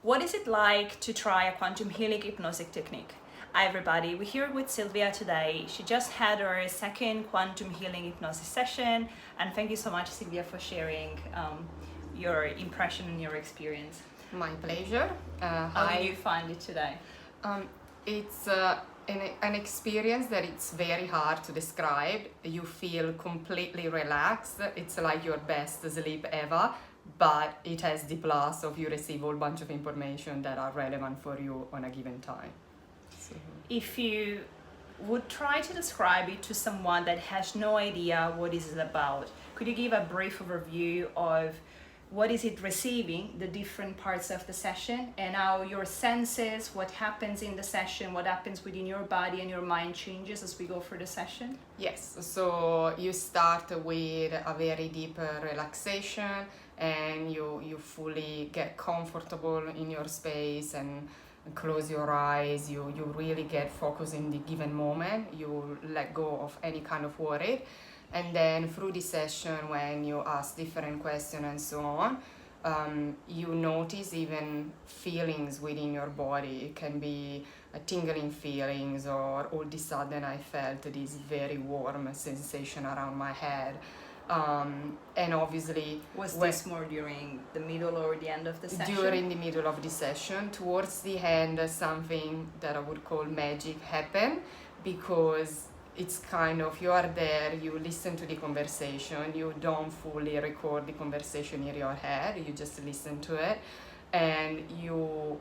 What is it like to try a quantum healing hypnosis technique? Hi everybody, we're here with Silvia today. She just had her second quantum healing hypnosis session, and thank you so much, Silvia, for sharing your impression and your experience. My pleasure. How did you find it today? It's an experience that it's very hard to describe. You feel completely relaxed. It's like your best sleep ever, but it has the plus of you receive a whole bunch of information that are relevant for you on a given time. So. If you would try to describe it to someone that has no idea what is it about, could you give a brief overview of what is it receiving, the different parts of the session, and how your senses, what happens in the session, what happens within your body and your mind changes as we go through the session? Yes, so you start with a very deep relaxation, and you fully get comfortable in your space and close your eyes. You really get focused in the given moment. You let go of any kind of worry. And then through the session, when you ask different questions and so on, you notice even feelings within your body. It can be a tingling feelings, or all of a sudden I felt this very warm sensation around my head. And obviously... Was this more during the middle or the end of the session? During the middle of the session. Towards the end, something that I would call magic happened, because it's kind of, you are there, you listen to the conversation, you don't fully record the conversation in your head, you just listen to it, and you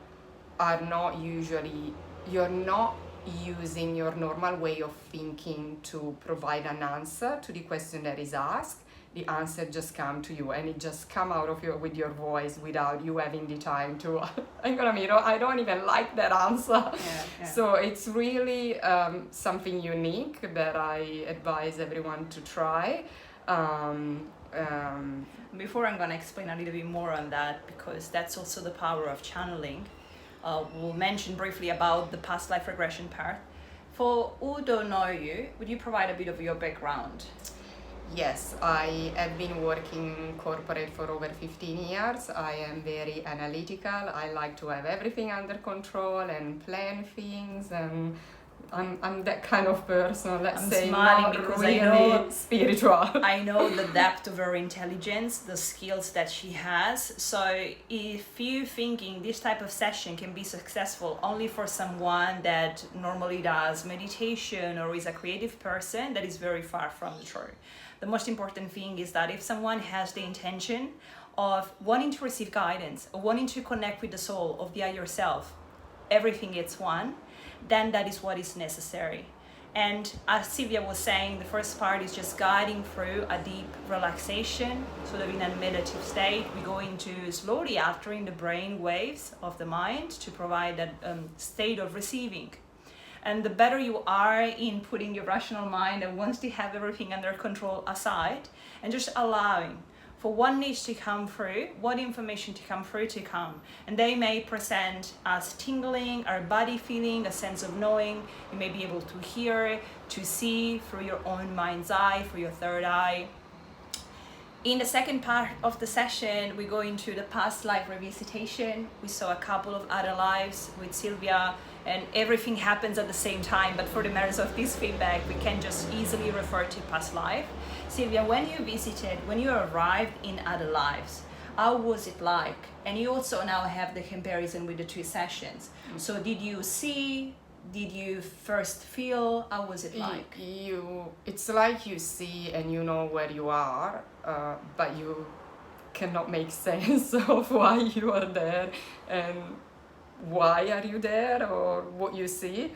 are not usually, you're not using your normal way of thinking to provide an answer to the question that is asked. The answer just comes to you, and it just come out of your with your voice without you having the time to I don't even like that answer. Yeah. So it's really something unique that I advise everyone to try. Before, I'm going to explain a little bit more on that, because that's also the power of channeling. We'll mention briefly about the past life regression part. For who don't know you, would you provide a bit of your background? Yes, I have been working corporate for over 15 years. I am very analytical. I like to have everything under control and plan things, and I'm that kind of person. Let's say smiling because really I know spiritual. I know the depth of her intelligence, the skills that she has. So if you thinking this type of session can be successful only for someone that normally does meditation or is a creative person, that is very far from the truth. The most important thing is that if someone has the intention of wanting to receive guidance, or wanting to connect with the soul of the higher self, everything is one, then that is what is necessary. And as Silvia was saying, the first part is just guiding through a deep relaxation, sort of in a meditative state. We go into slowly altering the brain waves of the mind to provide that state of receiving. And the better you are in putting your rational mind and wants to have everything under control aside, and just allowing for what needs to come through, what information to come through to come. And they may present as tingling, or body feeling, a sense of knowing. You may be able to hear, to see through your own mind's eye, through your third eye. In the second part of the session, we go into the past life revisitation. We saw a couple of other lives with Silvia, and everything happens at the same time, but for the merits of this feedback, we can just easily refer to past life. Silvia, when you arrived in other lives, how was it like? And you also now have the comparison with the two sessions. So did you see, did you first feel, how was it like? It's like you see and you know where you are, but you cannot make sense of why you are there and why are you there, or what you see.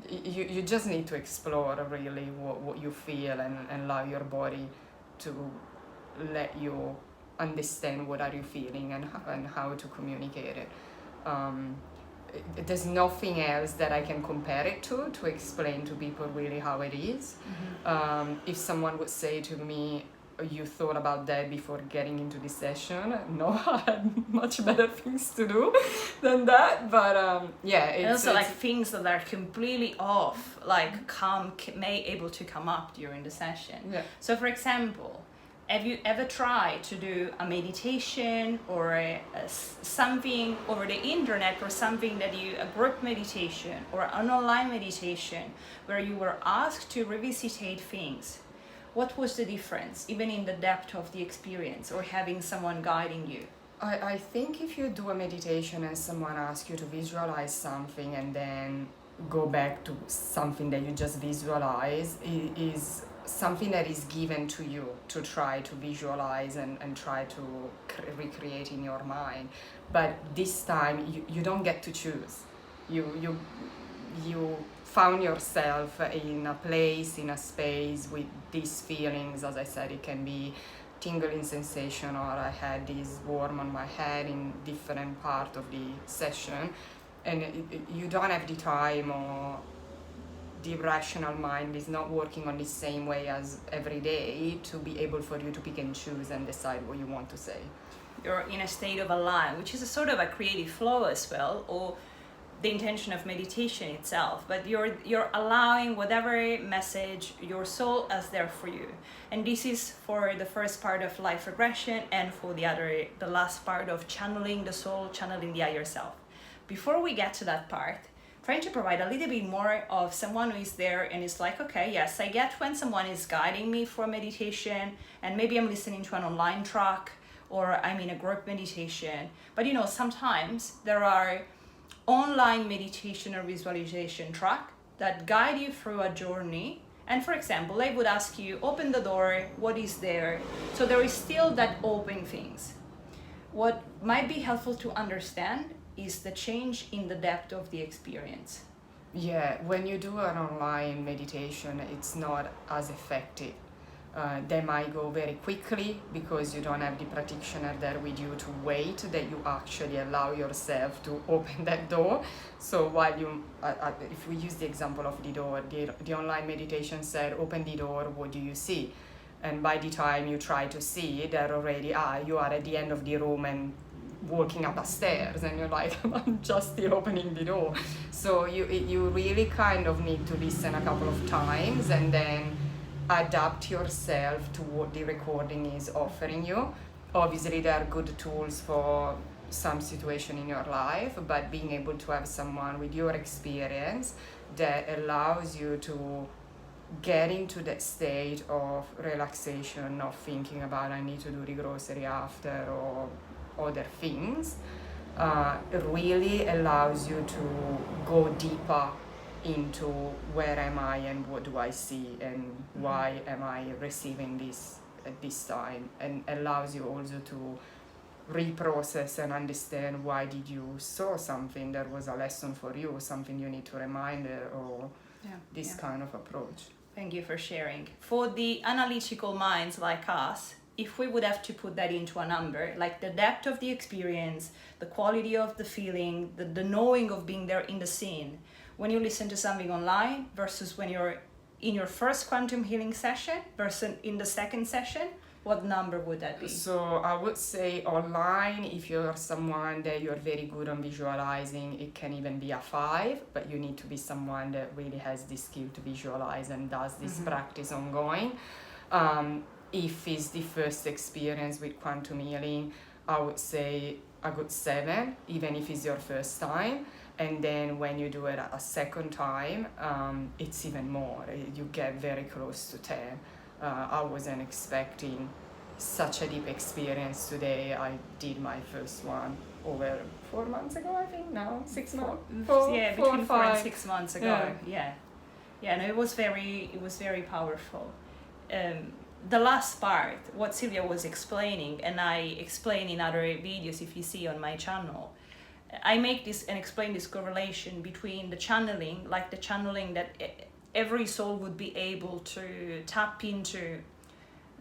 You just need to explore really what you feel, and allow your body to let you understand what are you feeling and how to communicate it. There's nothing else that I can compare it to explain to people really how it is. Mm-hmm. If someone would say to me, you thought about that before getting into this session? No, I had much better things to do than that. But yeah, and also like things that are completely off, like may able to come up during the session. Yeah. So, for example, have you ever tried to do a meditation or a something over the internet or something that a group meditation or an online meditation where you were asked to revisitate things, what was the difference, even in the depth of the experience or having someone guiding you? I think if you do a meditation and someone asks you to visualize something and then go back to something that you just visualize, is something that is given to you to try to visualize and try to recreate in your mind. But this time you don't get to choose. You found yourself in a place, in a space with these feelings. As I said, it can be tingling sensation, or I had this warm on my head in different part of the session, and you don't have the time, or the rational mind is not working on the same way as every day to be able for you to pick and choose and decide what you want to say. You're in a state of align, which is a sort of a creative flow as well, or the intention of meditation itself, but you're allowing whatever message your soul has there for you. And this is for the first part of life regression, and for the last part of channeling the soul, channeling the higher self. Before we get to that part, trying to provide a little bit more of someone who is there and is like, okay, yes, I get when someone is guiding me for meditation, and maybe I'm listening to an online track or I'm in a group meditation, but sometimes there are online meditation or visualization track that guide you through a journey. And for example, they would ask you, open the door, what is there? So there is still that open things. What might be helpful to understand is the change in the depth of the experience. Yeah, when you do an online meditation, it's not as effective. They might go very quickly because you don't have the practitioner there with you to wait, that you actually allow yourself to open that door. So while if we use the example of the door, the online meditation said, open the door, what do you see? And by the time you try to see, they're already, you are at the end of the room and walking up the stairs, and you're like, I'm just still opening the door. So you really kind of need to listen a couple of times and then adapt yourself to what the recording is offering you. Obviously, there are good tools for some situation in your life, but being able to have someone with your experience that allows you to get into that state of relaxation, not thinking about I need to do the grocery after or other things, really allows you to go deeper into where am I and what do I see and why am I receiving this at this time, and allows you also to reprocess and understand why did you saw something that was a lesson for you, something you need to remind or this kind of approach. Thank you for sharing. For the analytical minds like us, if we would have to put that into a number, like the depth of the experience, the quality of the feeling, the knowing of being there in the scene, when you listen to something online versus when you're in your first quantum healing session versus in the second session, what number would that be? So I would say online, if you're someone that you're very good on visualizing, it can even be a 5, but you need to be someone that really has the skill to visualize and does this practice ongoing. If it's the first experience with quantum healing, I would say a good 7, even if it's your first time. And then when you do it a second time, it's even more. You get very close to 10. I wasn't expecting such a deep experience today. I did my first one over 4 months ago, I think, now 6 months. Between 4 and 6 months ago. Yeah. No, it was very powerful. The last part, what Silvia was explaining, and I explain in other videos if you see on my channel, I make this and explain this correlation between the channeling, like the channeling that every soul would be able to tap into,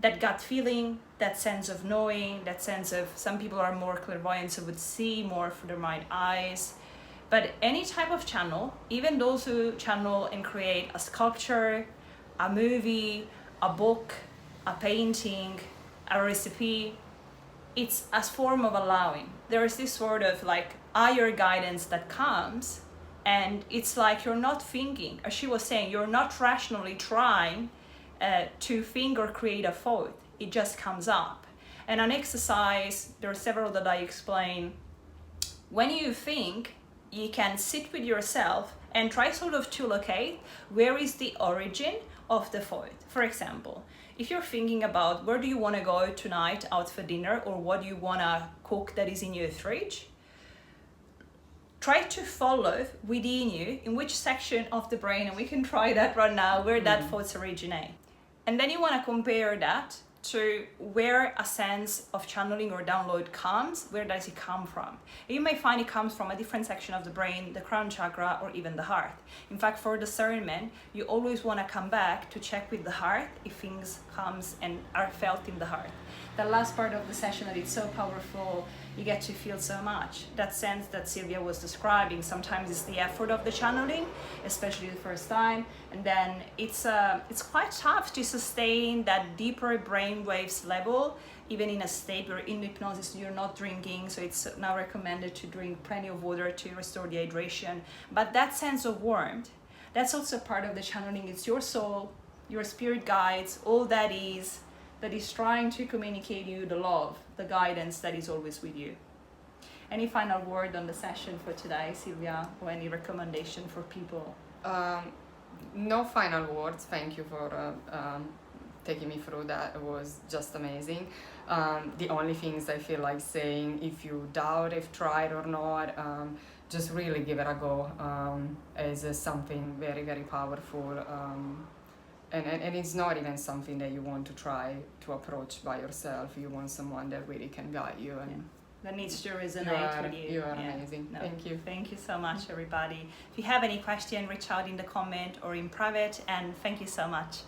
that gut feeling, that sense of knowing, that sense of, some people are more clairvoyant, so would see more through their mind eyes. But any type of channel, even those who channel and create a sculpture, a movie, a book, a painting, a recipe, it's a form of allowing. There is this sort of like higher guidance that comes, and it's like you're not thinking, as she was saying, you're not rationally trying to think or create a thought. It just comes up. And an exercise, there are several that I explain, When you think, you can sit with yourself and try sort of to locate where is the origin of the thought. For example, if you're thinking about where do you want to go tonight out for dinner, or what do you want to cook that is in your fridge, try to follow within you in which section of the brain, and we can try that right now, where that thoughts originate. And then you want to compare that to where a sense of channeling or download comes. Where does it come from? You may find it comes from a different section of the brain, the crown chakra, or even the heart. In fact, for discernment, you always want to come back to check with the heart if things comes and are felt in the heart. The last part of the session, that it's so powerful, you get to feel so much. That sense that Silvia was describing, sometimes it's the effort of the channeling, especially the first time, and then it's quite tough to sustain that deeper brain waves level, even in a state where in hypnosis you're not drinking, so it's now recommended to drink plenty of water to restore the hydration. But that sense of warmth, that's also part of the channeling. It's your soul, your spirit guides, all that is trying to communicate you the love, the guidance that is always with you. Any final word on the session for today, Silvia, or any recommendation for people? No final words. Thank you for taking me through that. It was just amazing. The only things I feel like saying, if you doubt if tried or not, just really give it a go. It's something very, very powerful. And it's not even something that you want to try to approach by yourself. You want someone that really can guide you. And that needs to resonate with you. You are amazing. No, thank you. Thank you so much, everybody. If you have any question, reach out in the comment or in private, and thank you so much.